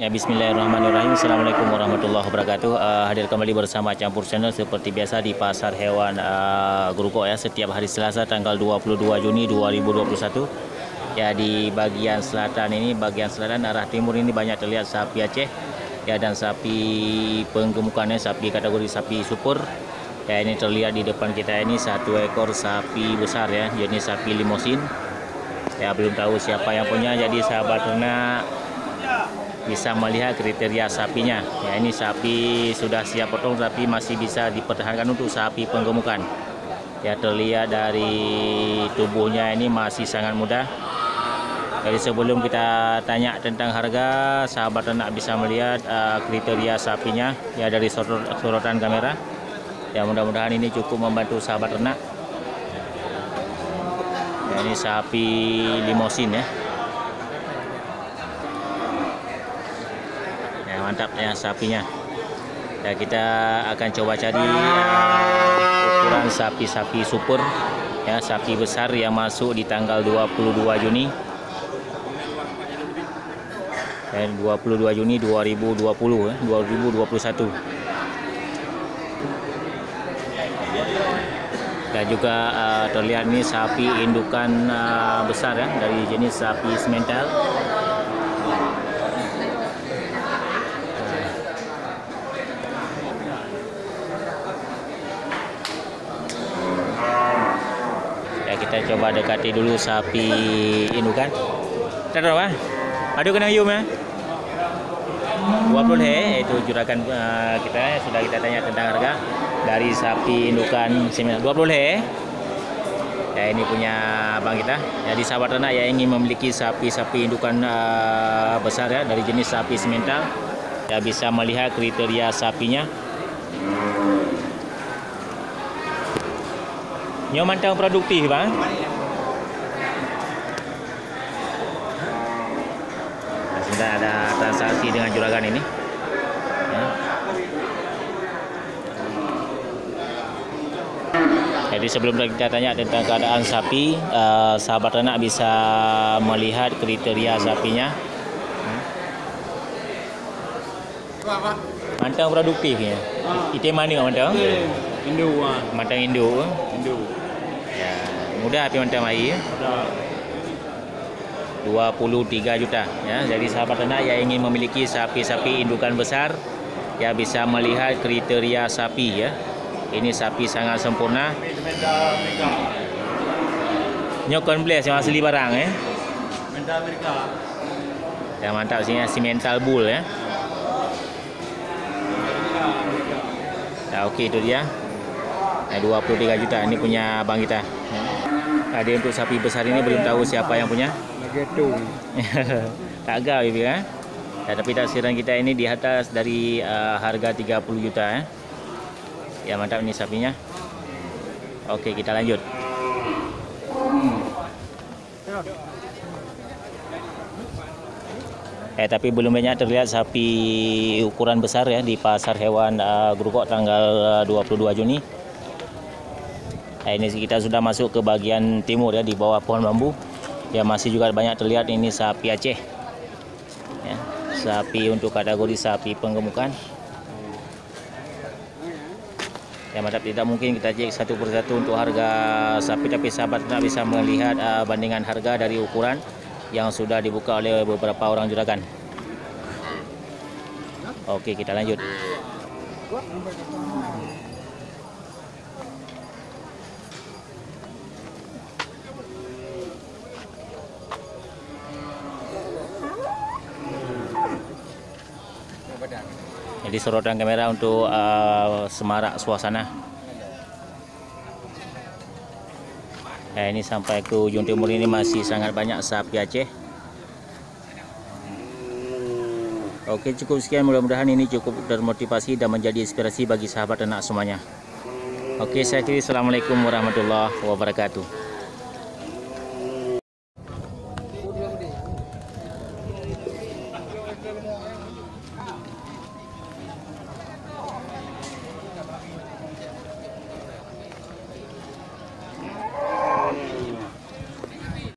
Ya, bismillahirrahmanirrahim. Assalamualaikum warahmatullahi wabarakatuh. Hadir kembali bersama Campur Channel seperti biasa di Pasar Hewan Grogol ya, setiap hari Selasa tanggal 22 Juni 2021. Ya, di bagian selatan ini, bagian selatan arah timur ini banyak terlihat sapi Aceh ya, dan sapi penggemukannya sapi kategori sapi super. Ya, ini terlihat di depan kita ini satu ekor sapi besar ya, jenis sapi limosin. Ya, belum tahu siapa yang punya, jadi sahabat ternak bisa melihat kriteria sapinya. Ya, ini sapi sudah siap potong tapi masih bisa dipertahankan untuk sapi penggemukan. Ya, terlihat dari tubuhnya ini masih sangat muda. Jadi sebelum kita tanya tentang harga, sahabat ternak bisa melihat kriteria sapinya ya dari sorotan kamera. Ya, mudah-mudahan ini cukup membantu sahabat ternak. Ya, ini sapi limosin ya. Mantap ya sapinya. Ya, kita akan coba cari ukuran sapi-sapi super ya, sapi besar yang masuk di tanggal 22 Juni dan 22 Juni 2020 ya, 2021. Dan juga terlihat nih sapi indukan besar ya, dari jenis sapi semental. Kita coba dekati dulu sapi indukan. Kita berapa? Aduh, kena yum ya. 20 itu juragan kita sudah kita tanya tentang harga dari sapi indukan 20 ya, ini punya abang kita. Jadi sahabat ternak yang ingin memiliki sapi-sapi indukan besar ya dari jenis sapi semental ya, bisa melihat kriteria sapinya. Nyo mantang produktif bang. Nah, sudah ada transaksi dengan juragan ini. Ya. Jadi sebelum kita tanya tentang keadaan sapi, sahabat ternak bisa melihat kriteria sapinya. Mantang produktifnya. Itu mana mantang? Indo. Mantang Indo. Ya, mudah api mantap air. 23 juta ya. Jadi sahabat ternak yang ingin memiliki sapi-sapi indukan besar ya, bisa melihat kriteria sapi ya. Ini sapi sangat sempurna. Nyokon bless yang asli barang ya. Mental Amerika. Ya, mantap sini si mental bull ya. Ya, oke, itu dia. 23 juta ini punya abang kita. Tadi untuk sapi besar ini belum tahu siapa yang punya. Begitu. Tak agak bibi kan. Ya, tapi taksiran kita ini di atas dari harga 30 juta ya. Ya, mantap ini sapinya. Oke, kita lanjut. Tapi belum banyak terlihat sapi ukuran besar ya di Pasar Hewan Grogol tanggal 22 Juni. Ini kita sudah masuk ke bagian timur ya, di bawah pohon bambu. Ya, masih juga banyak terlihat ini sapi Aceh. Ya, sapi untuk kategori sapi penggemukan. Ya, mantap, tidak mungkin kita cek satu persatu untuk harga sapi, tapi sahabat ternak bisa melihat bandingan harga dari ukuran yang sudah dibuka oleh beberapa orang juragan. Oke, kita lanjut. Jadi sorotan kamera untuk semarak suasana. Ini sampai ke ujung timur ini masih sangat banyak sapi Aceh. Oke, cukup sekian, mudah-mudahan ini cukup termotivasi dan menjadi inspirasi bagi sahabat ternak semuanya. Oke, saya kira assalamualaikum warahmatullahi wabarakatuh.